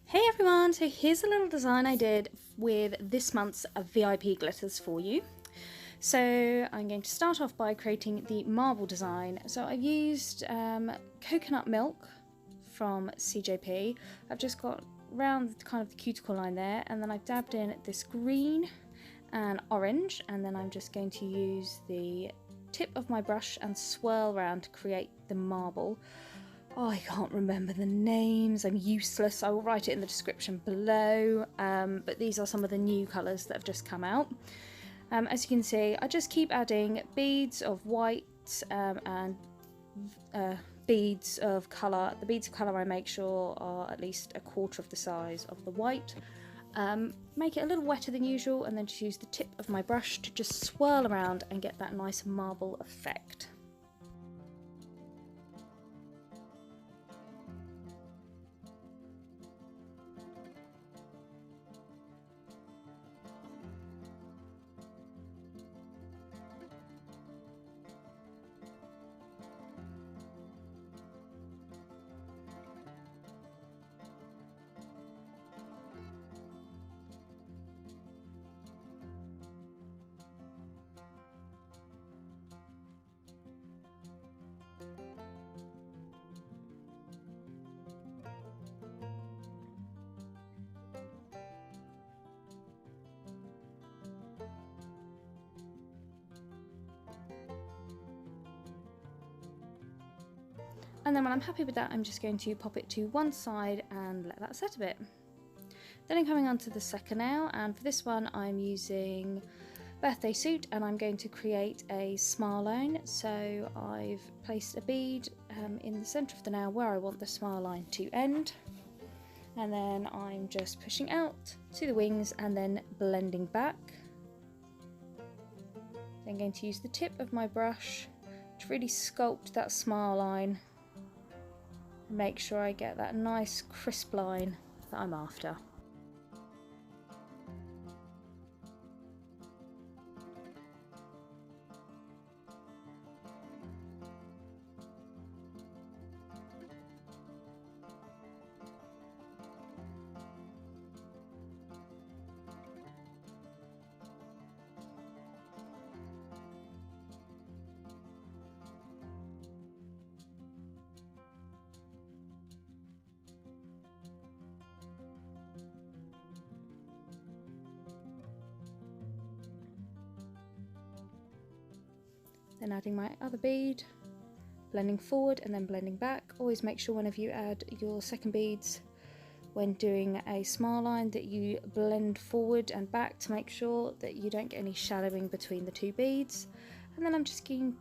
Hey everyone, so here's a little design I did with this month's VIP glitters for you. So I'm going to start off by creating the marble design. So I've used coconut milk from CJP. I've just got round kind of the cuticle line there, and then I've dabbed in this green and orange, and then I'm just going to use the tip of my brush and swirl around to create the marble. Oh, I can't remember the names, I'm useless. I will write it in the description below, but these are some of the new colours that have just come out. As you can see, I just keep adding beads of white and beads of colour. The beads of colour I make sure are at least a quarter of the size of the white. Make it a little wetter than usual, and then just use the tip of my brush to just swirl around and get that nice marble effect. And then when I'm happy with that, I'm just going to pop it to one side and let that set a bit. Then I'm coming on to the second nail, and for this one I'm using Birthday Suit, and I'm going to create a smile line. So I've placed a bead in the centre of the nail where I want the smile line to end. And then I'm just pushing out to the wings and then blending back. Then I'm going to use the tip of my brush to really sculpt that smile line. Make sure I get that nice crisp line that I'm after. Then adding my other bead, blending forward and then blending back. Always make sure whenever you add your second beads when doing a smile line that you blend forward and back to make sure that you don't get any shadowing between the two beads. And then I'm just going,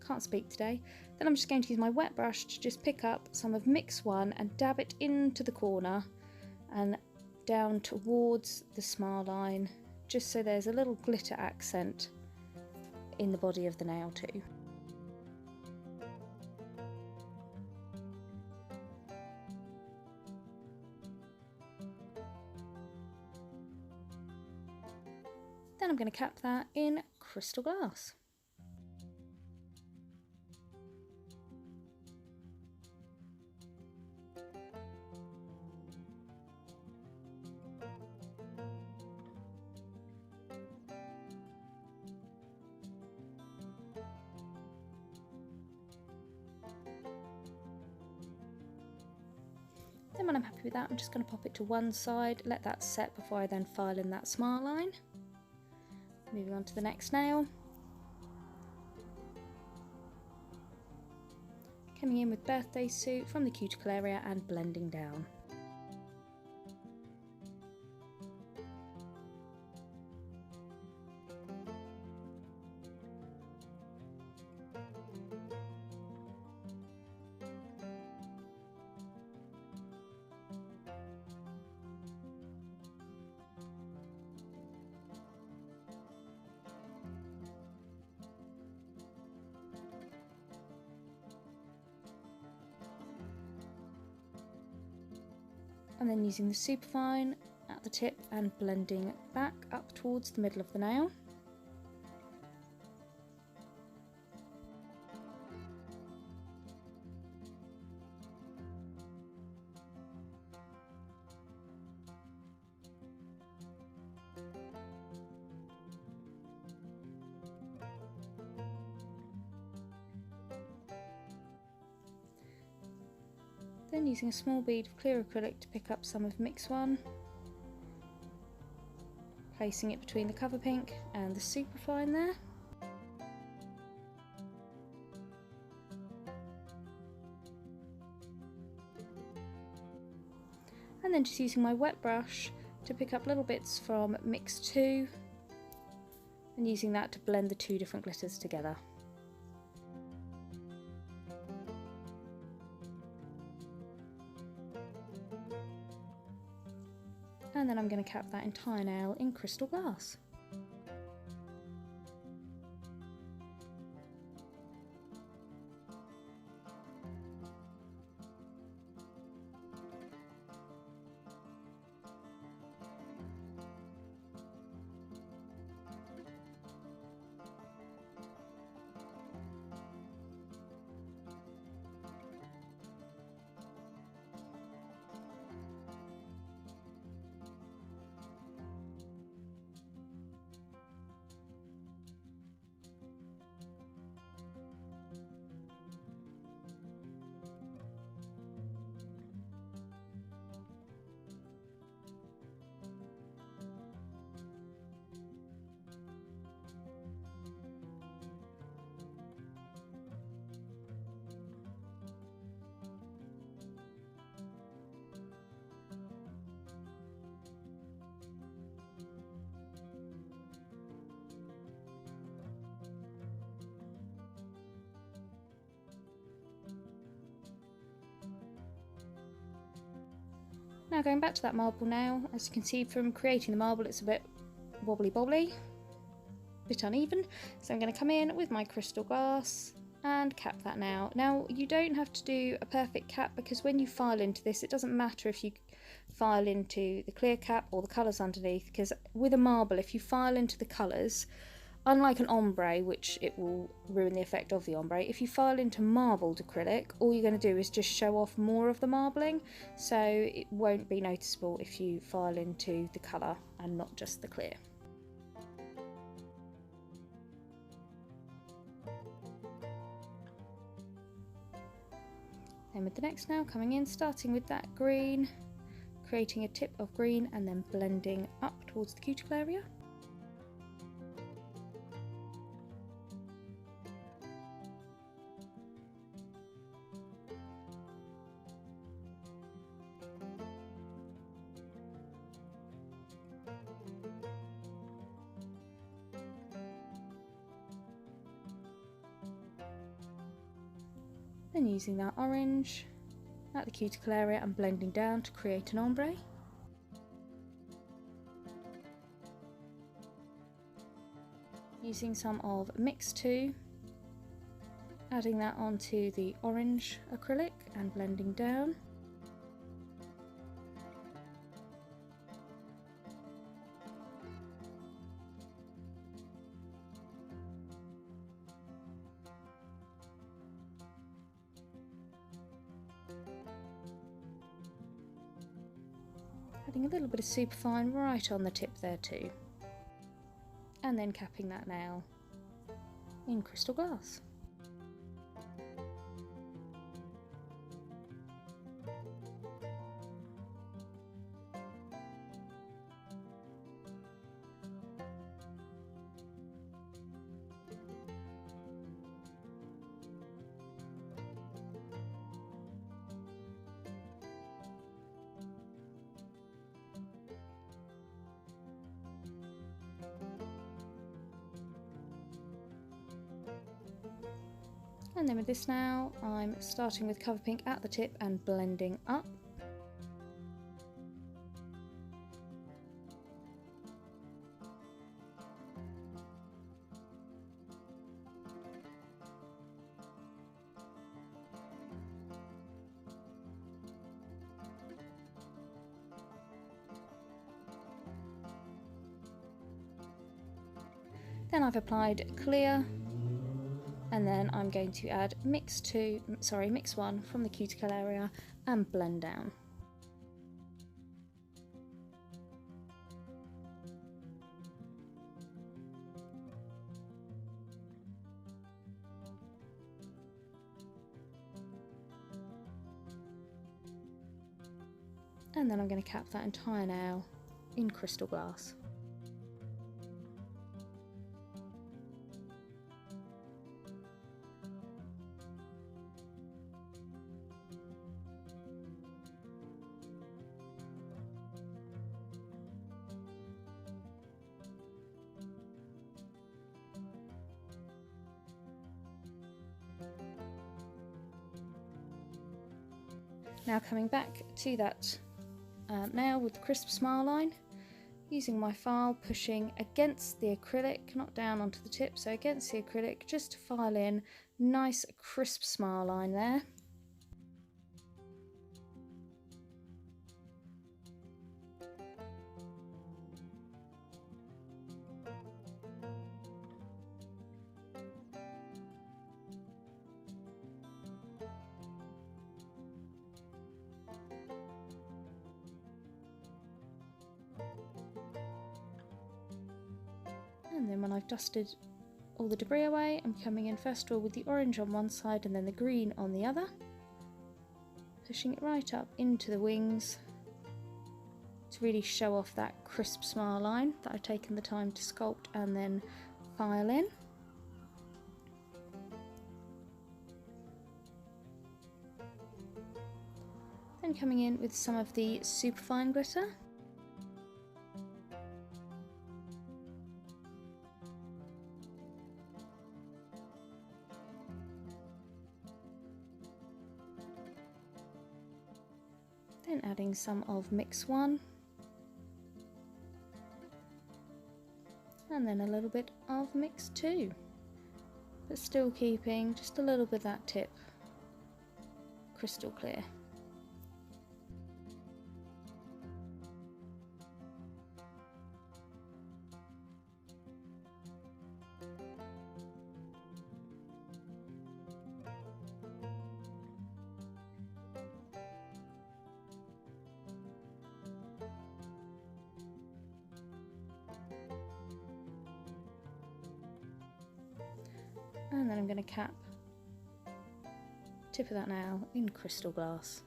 can't speak today. Then I'm just going to use my wet brush to just pick up some of mix 1 and dab it into the corner and down towards the smile line, just so there's a little glitter accent in the body of the nail too. Then I'm going to cap that in crystal glass. Then when I'm happy with that, I'm just going to pop it to one side, let that set before I then file in that smile line. Moving on to the next nail. Coming in with Birthday Suit from the cuticle area and blending down. And then using the superfine at the tip and blending back up towards the middle of the nail. Then using a small bead of clear acrylic to pick up some of mix 1, placing it between the cover pink and the superfine there. And then just using my wet brush to pick up little bits from mix 2 and using that to blend the two different glitters together. And then I'm going to cap that entire nail in crystal glass. Now going back to that marble nail, as you can see from creating the marble it's a bit wobbly bobbly, a bit uneven, so I'm going to come in with my crystal glass and cap that nail. Now you don't have to do a perfect cap because when you file into this it doesn't matter if you file into the clear cap or the colours underneath, because with a marble if you file into the colours, unlike an ombre, which it will ruin the effect of the ombre, if you file into marbled acrylic, all you're going to do is just show off more of the marbling, so it won't be noticeable if you file into the colour and not just the clear. Then with the next nail coming in, starting with that green, creating a tip of green and then blending up towards the cuticle area. Then using that orange at the cuticle area and blending down to create an ombre. Using some of mix 2, adding that onto the orange acrylic and blending down. Adding a little bit of superfine right on the tip there too, and then capping that nail in crystal glass. And then with this now, I'm starting with cover pink at the tip and blending up. Then I've applied clear, and then I'm going to add mix 1 from the cuticle area and blend down. And then I'm going to cap that entire nail in crystal glass. Now coming back to that nail with the crisp smile line, using my file, pushing against the acrylic, not down onto the tip, so against the acrylic, just to file in nice crisp smile line there. And then when I've dusted all the debris away, I'm coming in first of all with the orange on one side and then the green on the other, pushing it right up into the wings to really show off that crisp smile line that I've taken the time to sculpt and then file in. Then coming in with some of the superfine glitter. Then adding some of mix 1, and then a little bit of mix 2, but still keeping just a little bit of that tip crystal clear. And then I'm going to cap tip of that nail in crystal glass.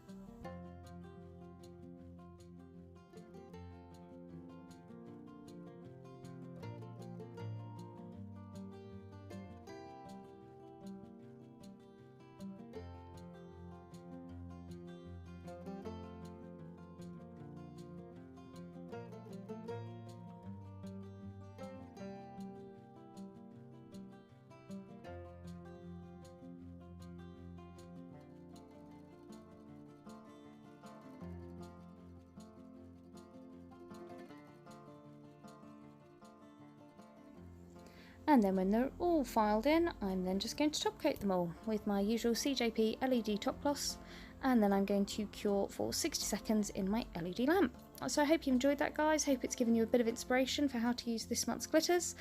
And then when they're all filed in, I'm then just going to top coat them all with my usual CJP LED top gloss, and then I'm going to cure for 60 seconds in my LED lamp. So I hope you enjoyed that, guys. Hope it's given you a bit of inspiration for how to use this month's glitters,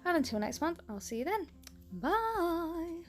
and until next month, I'll see you then. Bye!